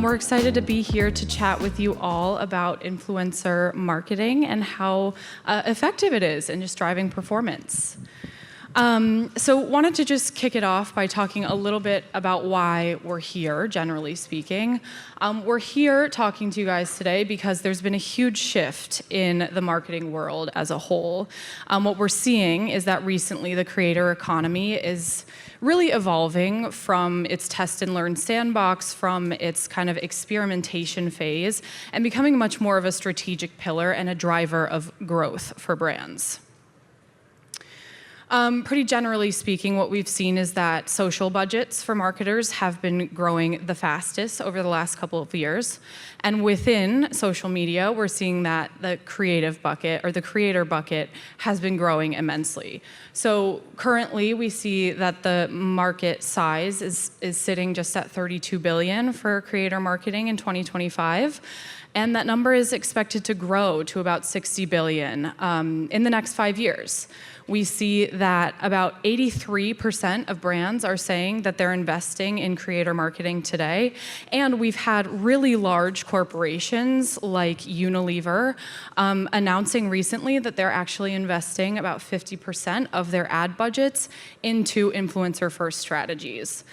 We're excited to be here to chat with you all about influencer marketing and how effective it is in just driving performance. So wanted to just kick it off by talking a little bit about why we're here, generally speaking. We're here talking to you guys today because there's been a huge shift in the marketing world as a whole. What we're seeing is that recently the creator economy is really evolving from its test and learn sandbox, from its kind of experimentation phase, and becoming much more of a strategic pillar and a driver of growth for brands. Pretty generally speaking, what we've seen is that social budgets for marketers have been growing the fastest over the last couple of years. And within social media, we're seeing that the creative bucket, or the creator bucket, has been growing immensely. So currently, we see that the market size is sitting just at $32 billion for creator marketing in 2025. And that number is expected to grow to about $60 billion in the next 5 years. We see that about 83% of brands are saying that they're investing in creator marketing today. And we've had really large corporations like Unilever announcing recently that they're actually investing about 50% of their ad budgets into influencer-first strategies.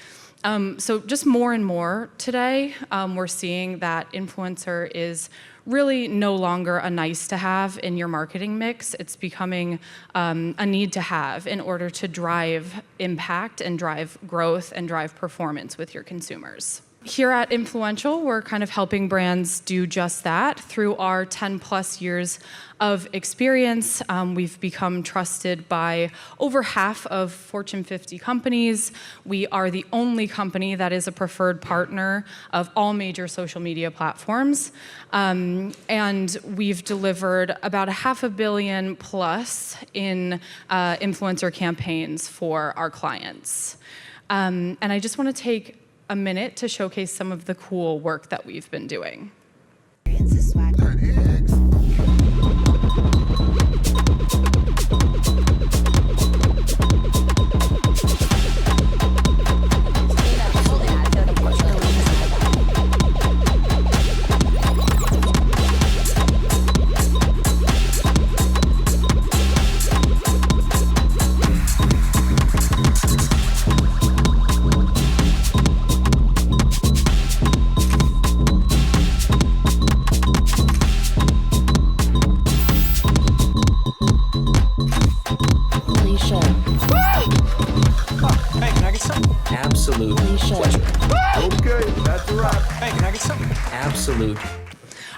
So just more and more today, we're seeing that influencer is really no longer a nice to have in your marketing mix. It's becoming a need to have in order to drive impact and drive growth and drive performance with your consumers. Here at Influential, we're kind of helping brands do just that. Through our 10 plus years of experience, we've become trusted by over half of Fortune 50 companies. We are the only company that is a preferred partner of all major social media platforms. And we've delivered about $500 million plus in influencer campaigns for our clients. And I just want to take a minute to showcase some of the cool work that we've been doing. Absolute.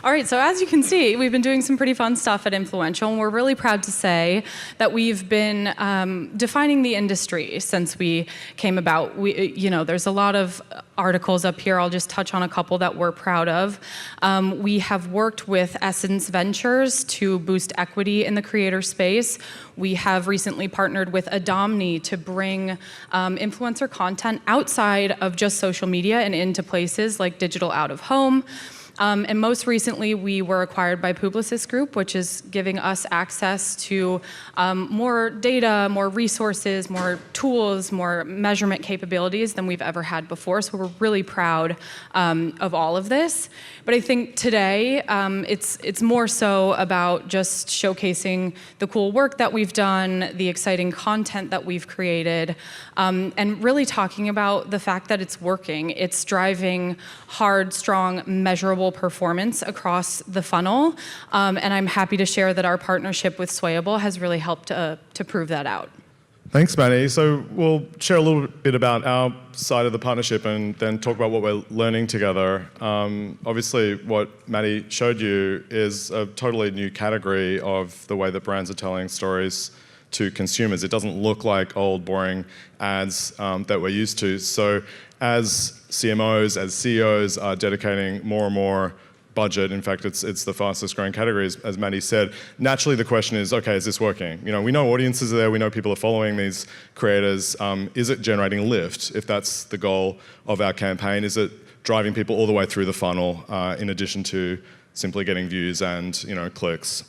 All right, so as you can see, we've been doing some pretty fun stuff at Influential, and we're really proud to say that we've been defining the industry since we came about. There's a lot of articles up here. I'll just touch on a couple that we're proud of. We have worked with Essence Ventures to boost equity in the creator space. We have recently partnered with Adomni to bring influencer content outside of just social media and into places like digital out of home. And most recently, we were acquired by Publicis Group, which is giving us access to more data, more resources, more tools, more measurement capabilities than we've ever had before. So we're really proud of all of this. But I think today, it's more so about just showcasing the cool work that we've done, the exciting content that we've created, and really talking about the fact that it's working. It's driving hard, strong, measurable performance across the funnel. And I'm happy to share that our partnership with Swayable has really helped to prove that out. Thanks, Maddie. So we'll share a little bit about our side of the partnership and then talk about what we're learning together. Obviously, what Maddie showed you is a totally new category of the way that brands are telling stories to consumers. It doesn't look like old, boring ads that we're used to. So as CMOs, as CEOs are dedicating more and more budget, in fact, it's the fastest growing category, as Maddie said, naturally the question is, okay, is this working? We know audiences are there, we know people are following these creators. Is it generating lift? If that's the goal of our campaign, is it driving people all the way through the funnel in addition to simply getting views and clicks?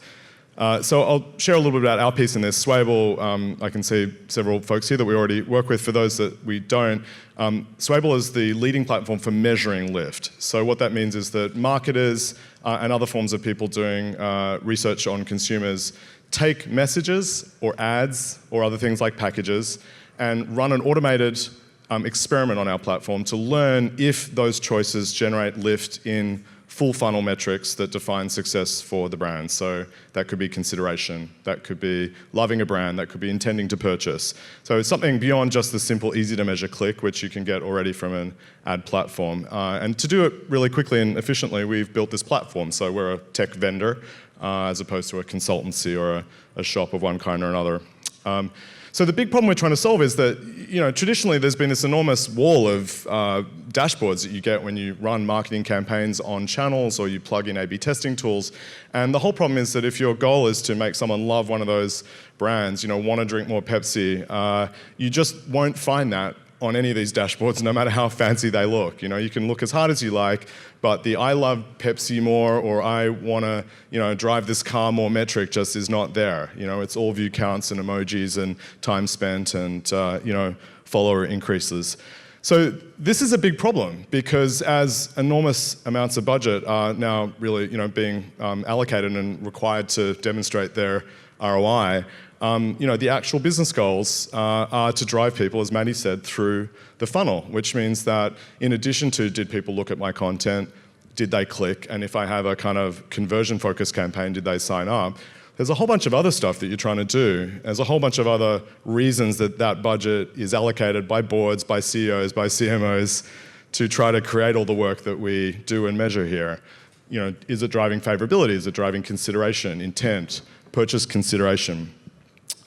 So I'll share a little bit about our piece in this. Swayable, I can see several folks here that we already work with. For those that we don't, Swayable is the leading platform for measuring lift. So what that means is that marketers and other forms of people doing research on consumers take messages or ads or other things like packages and run an automated experiment on our platform to learn if those choices generate lift in full funnel metrics that define success for the brand. So that could be consideration, that could be loving a brand, that could be intending to purchase. So it's something beyond just the simple easy to measure click, which you can get already from an ad platform. And to do it really quickly and efficiently, we've built this platform. So we're a tech vendor as opposed to a consultancy or a shop of one kind or another. So the big problem we're trying to solve is that, traditionally there's been this enormous wall of dashboards that you get when you run marketing campaigns on channels or you plug in A/B testing tools. And the whole problem is that if your goal is to make someone love one of those brands, want to drink more Pepsi, you just won't find that on any of these dashboards, no matter how fancy they look. You can look as hard as you like, but the I love Pepsi more or I want to, drive this car more metric just is not there. It's all view counts and emojis and time spent and, follower increases. So this is a big problem because as enormous amounts of budget are now really, being allocated and required to demonstrate their ROI, the actual business goals are to drive people, as Maddie said, through the funnel, which means that in addition to did people look at my content, did they click, and if I have a kind of conversion-focused campaign, did they sign up? There's a whole bunch of other stuff that you're trying to do. There's a whole bunch of other reasons that that budget is allocated by boards, by CEOs, by CMOs to try to create all the work that we do and measure here. Is it driving favorability? Is it driving consideration, intent, purchase consideration?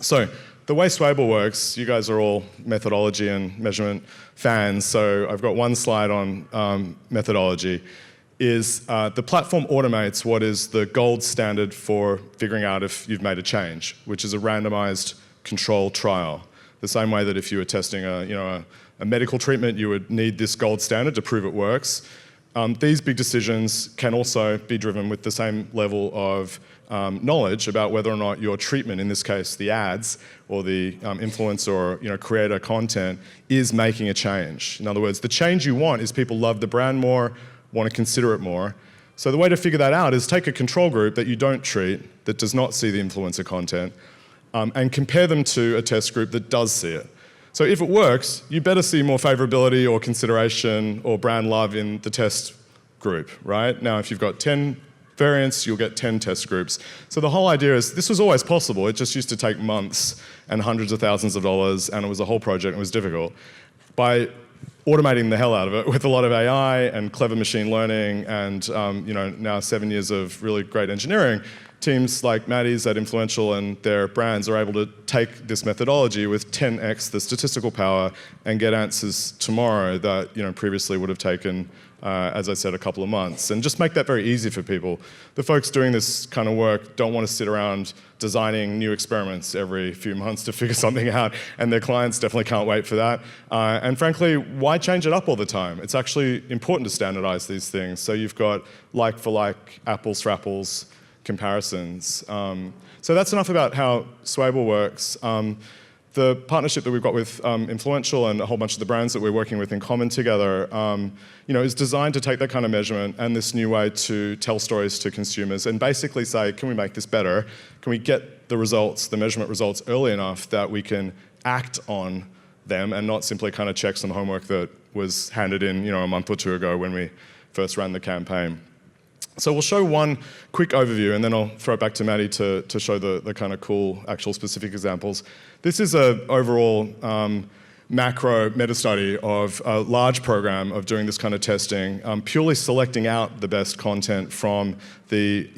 So the way Swayable works, you guys are all methodology and measurement fans, so I've got one slide on methodology, is the platform automates what is the gold standard for figuring out if you've made a change, which is a randomized controlled trial. The same way that if you were testing a medical treatment, you would need this gold standard to prove it works. These big decisions can also be driven with the same level of knowledge about whether or not your treatment, in this case the ads or the influencer or creator content, is making a change. In other words, the change you want is people love the brand more, want to consider it more. So the way to figure that out is take a control group that you don't treat, that does not see the influencer content, and compare them to a test group that does see it. So if it works, you better see more favorability or consideration or brand love in the test group, right? Now, if you've got 10 variants, you'll get 10 test groups. So the whole idea is this was always possible. It just used to take months and hundreds of thousands of dollars, and it was a whole project, and it was difficult. By automating the hell out of it with a lot of AI and clever machine learning and now 7 years of really great engineering, teams like Maddie's at Influential and their brands are able to take this methodology with 10x the statistical power and get answers tomorrow that previously would have taken, as I said, a couple of months, and just make that very easy for people. The folks doing this kind of work don't want to sit around designing new experiments every few months to figure something out, and their clients definitely can't wait for that. And frankly, why change it up all the time? It's actually important to standardize these things. So you've got like for like, apples for apples comparisons. So that's enough about how Swayable works. The partnership that we've got with Influential and a whole bunch of the brands that we're working with in common together, is designed to take that kind of measurement and this new way to tell stories to consumers and basically say, can we make this better? Can we get the results, the measurement results early enough that we can act on them and not simply kind of check some homework that was handed in, a month or two ago when we first ran the campaign. So we'll show one quick overview, and then I'll throw it back to Maddie to show the kind of cool, actual specific examples. This is an overall macro meta-study of a large program of doing this kind of testing, purely selecting out the best content from the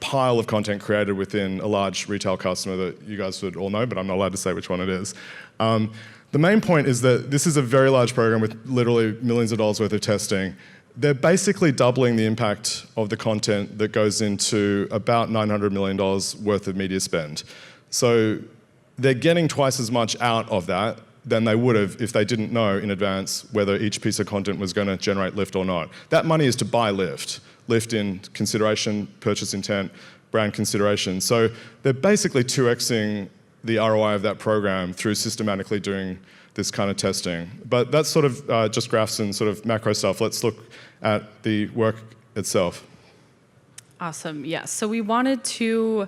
pile of content created within a large retail customer that you guys would all know, but I'm not allowed to say which one it is. The main point is that this is a very large program with literally millions of dollars worth of testing. They're basically doubling the impact of the content that goes into about $900 million worth of media spend. So they're getting twice as much out of that than they would have if they didn't know in advance whether each piece of content was going to generate lift or not. That money is to buy lift. lift in consideration, purchase intent, brand consideration. So they're basically 2xing the ROI of that program through systematically doing this kind of testing. But that's sort of just graphs and sort of macro stuff. Let's look at the work itself. Awesome, yes. So we wanted to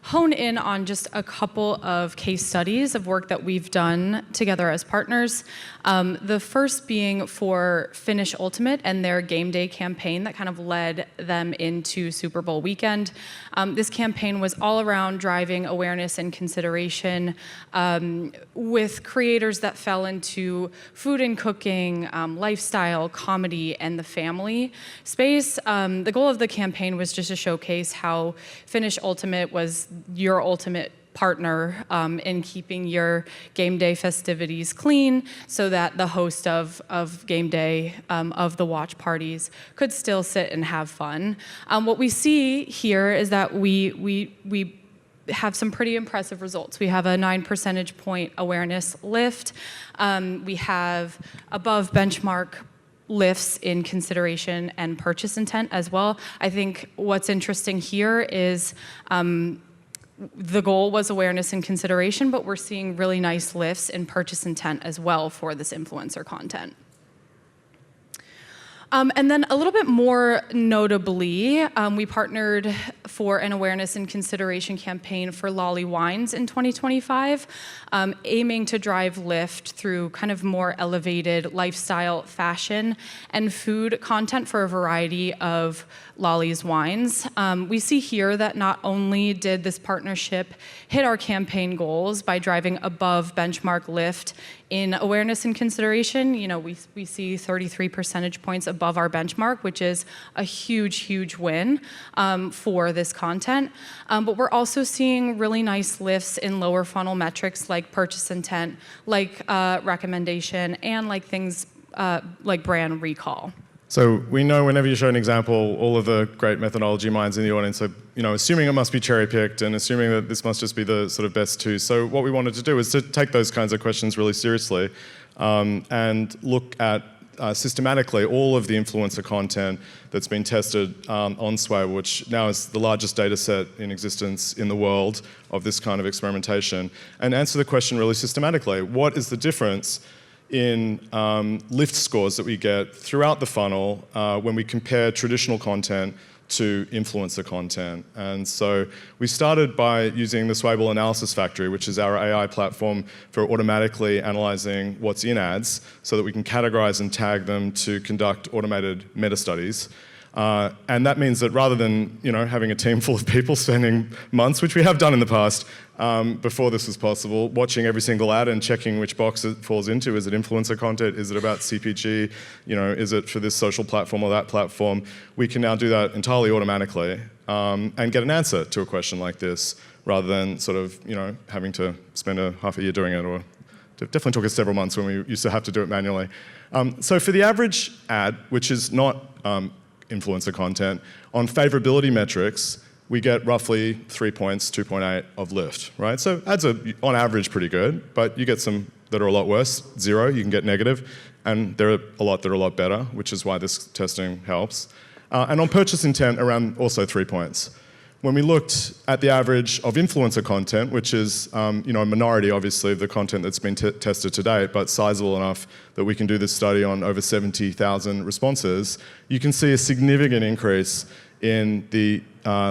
hone in on just a couple of case studies of work that we've done together as partners. The first being for Finish Ultimate and their game day campaign that kind of led them into Super Bowl weekend. This campaign was all around driving awareness and consideration with creators that fell into food and cooking, lifestyle, comedy, and the family space. The goal of the campaign was just to showcase how Finish Ultimate was your ultimate partner in keeping your game day festivities clean so that the host of game day, of the watch parties, could still sit and have fun. What we see here is that we have some pretty impressive results. We have a 9 percentage point awareness lift. We have above benchmark lifts in consideration and purchase intent as well. I think what's interesting here is the goal was awareness and consideration, but we're seeing really nice lifts in purchase intent as well for this influencer content. And then a little bit more notably, we partnered for an awareness and consideration campaign for Lolly Wines in 2025, aiming to drive lift through kind of more elevated lifestyle, fashion, and food content for a variety of Lolly's wines. We see here that not only did this partnership hit our campaign goals by driving above benchmark lift in awareness and consideration, we see 33 percentage points above our benchmark, which is a huge win for this content. But we're also seeing really nice lifts in lower funnel metrics like purchase intent, like recommendation, and like things like brand recall. So we know whenever you show an example, all of the great methodology minds in the audience are, assuming it must be cherry-picked and assuming that this must just be the sort of best two. So what we wanted to do is to take those kinds of questions really seriously and look at systematically all of the influencer content that's been tested on Swayable, which now is the largest data set in existence in the world of this kind of experimentation, and answer the question really systematically. What is the difference in lift scores that we get throughout the funnel when we compare traditional content to influencer content? And so we started by using the Swayable Analysis Factory, which is our AI platform for automatically analyzing what's in ads so that we can categorize and tag them to conduct automated meta studies. And that means that rather than having a team full of people spending months, which we have done in the past, before this was possible, watching every single ad and checking which box it falls into. Is it influencer content? Is it about CPG? Is it for this social platform or that platform? We can now do that entirely automatically and get an answer to a question like this rather than sort of having to spend half a year doing it, or it definitely took us several months when we used to have to do it manually. So for the average ad, which is not influencer content, on favorability metrics, we get roughly 3 points, 2.8 of lift, right? So ads are on average pretty good, but you get some that are a lot worse, 0, you can get negative, and there are a lot that are a lot better, which is why this testing helps. And on purchase intent, around also 3 points. When we looked at the average of influencer content, which is a minority, obviously, of the content that's been tested to date, but sizable enough that we can do this study on over 70,000 responses, you can see a significant increase in the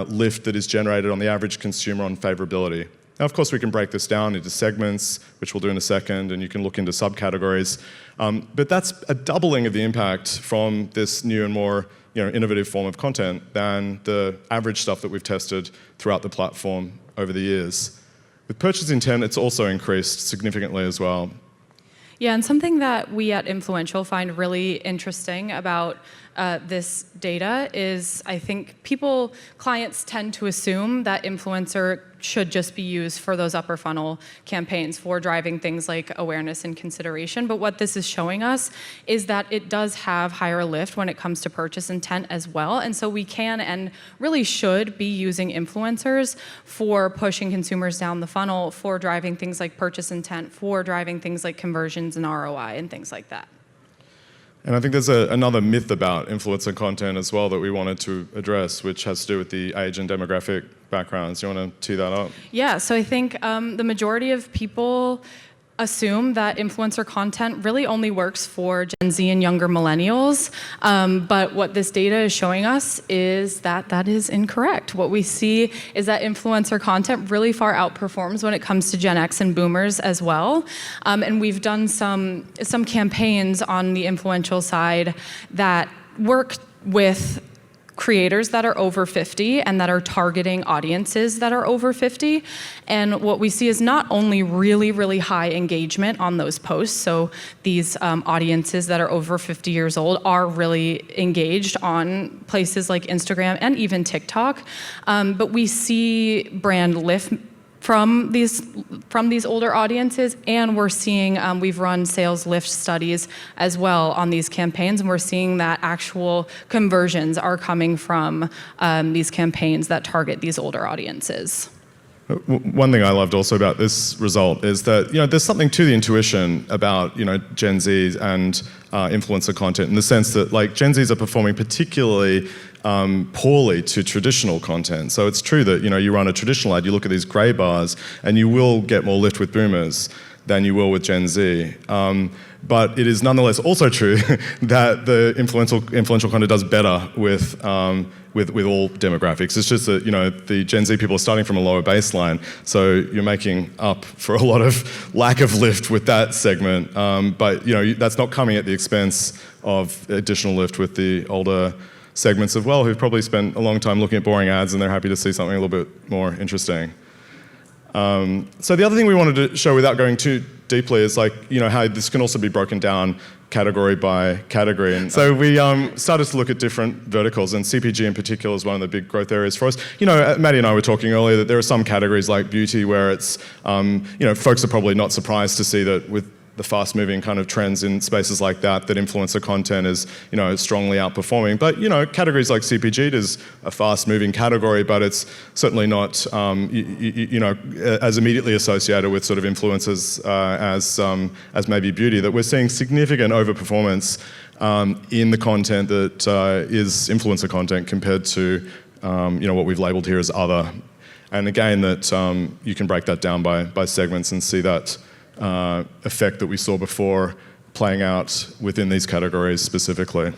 lift that is generated on the average consumer on favorability. Now, of course, we can break this down into segments, which we'll do in a second, and you can look into subcategories. But that's a doubling of the impact from this new and more innovative form of content than the average stuff that we've tested throughout the platform over the years. With purchase intent, it's also increased significantly as well. Yeah, and something that we at Influential find really interesting about this data is I think clients tend to assume that influencer should just be used for those upper funnel campaigns for driving things like awareness and consideration. But what this is showing us is that it does have higher lift when it comes to purchase intent as well. And so we can and really should be using influencers for pushing consumers down the funnel, for driving things like purchase intent, for driving things like conversions and ROI and things like that. And I think there's another myth about influencer content as well that we wanted to address, which has to do with the age and demographic backgrounds. You want to tee that up? Yeah, so I think the majority of people assume that influencer content really only works for Gen Z and younger millennials, but what this data is showing us is that that is incorrect. What we see is that influencer content really far outperforms when it comes to Gen X and Boomers as well, and we've done some campaigns on the influential side that work with creators that are over 50 and that are targeting audiences that are over 50. And what we see is not only really, really high engagement on those posts, so these audiences that are over 50 years old are really engaged on places like Instagram and even TikTok, but we see brand lift from these older audiences, and we're seeing, we've run sales lift studies as well on these campaigns, and we're seeing that actual conversions are coming from these campaigns that target these older audiences. One thing I loved also about this result is that there's something to the intuition about Gen Zs and influencer content, in the sense that Gen Zs are performing particularly poorly to traditional content. So it's true that you run a traditional ad, you look at these grey bars, and you will get more lift with Boomers than you will with Gen Z. But it is nonetheless also true that the influential content does better with all demographics. It's just that the Gen Z people are starting from a lower baseline, so you're making up for a lot of lack of lift with that segment. But that's not coming at the expense of additional lift with the older segments as well, who've probably spent a long time looking at boring ads and they're happy to see something a little bit more interesting. So the other thing we wanted to show, without going too deeply, is how this can also be broken down category by category. And so we started to look at different verticals, and CPG in particular is one of the big growth areas for us. Maddie and I were talking earlier that there are some categories like beauty where it's, folks are probably not surprised to see that with the fast-moving kind of trends in spaces like that influencer content is, strongly outperforming. But, categories like CPG is a fast-moving category, but it's certainly not, as immediately associated with sort of influencers as maybe beauty. That we're seeing significant overperformance in the content that is influencer content compared to, what we've labelled here as other. And again, that you can break that down by segments and see that effect that we saw before playing out within these categories specifically.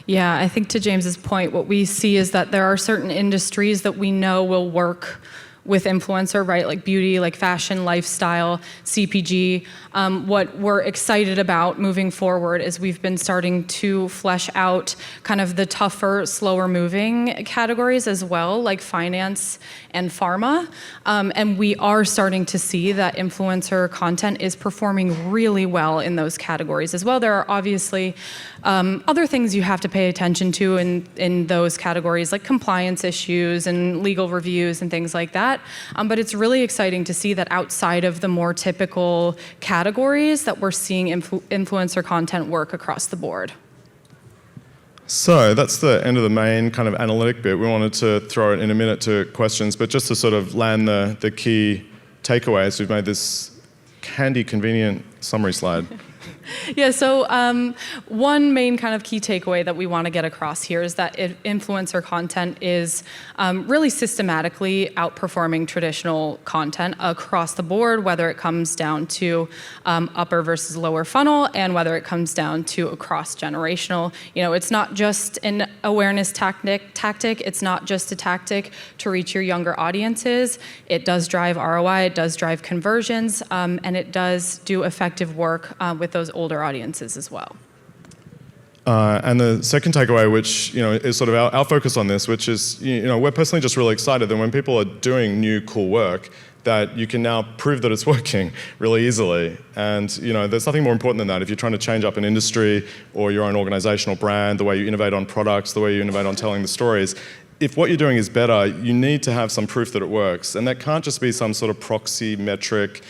Yeah, I think to James's point, what we see is that there are certain industries that we know will work with influencer, right? Like beauty, like fashion, lifestyle, CPG. What we're excited about moving forward is we've been starting to flesh out kind of the tougher, slower moving categories as well, like finance and pharma. And we are starting to see that influencer content is performing really well in those categories as well. There are obviously other things you have to pay attention to in those categories, like compliance issues and legal reviews and things like that. But it's really exciting to see that outside of the more typical categories that we're seeing influencer content work across the board. So that's the end of the main kind of analytic bit. We wanted to throw it in a minute to questions, but just to sort of land the key takeaways, we've made this handy, convenient summary slide. Yeah, so one main kind of key takeaway that we want to get across here is that influencer content is really systematically outperforming traditional content across the board, whether it comes down to upper versus lower funnel and whether it comes down to a cross-generational. It's not just an awareness tactic, it's not just a tactic to reach your younger audiences. It does drive ROI, it does drive conversions, and it does do effective work with those older audiences as well. And the second takeaway, which is sort of our focus on this, which is we're personally just really excited that when people are doing new cool work, that you can now prove that it's working really easily. And there's nothing more important than that. If you're trying to change up an industry or your own organizational brand, the way you innovate on products, the way you innovate on telling the stories, if what you're doing is better, you need to have some proof that it works. And that can't just be some sort of proxy metric,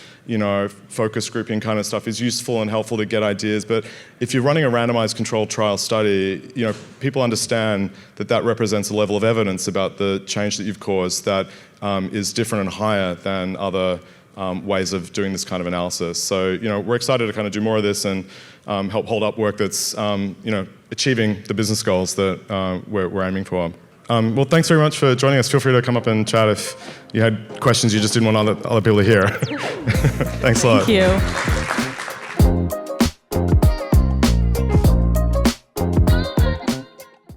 focus grouping kind of stuff is useful and helpful to get ideas. But if you're running a randomized controlled trial study, people understand that represents a level of evidence about the change that you've caused that is different and higher than other ways of doing this kind of analysis. So, we're excited to kind of do more of this and help hold up work that's, achieving the business goals that we're aiming for. Well, thanks very much for joining us. Feel free to come up and chat if you had questions you just didn't want other people to hear. Thanks a lot. Thank you.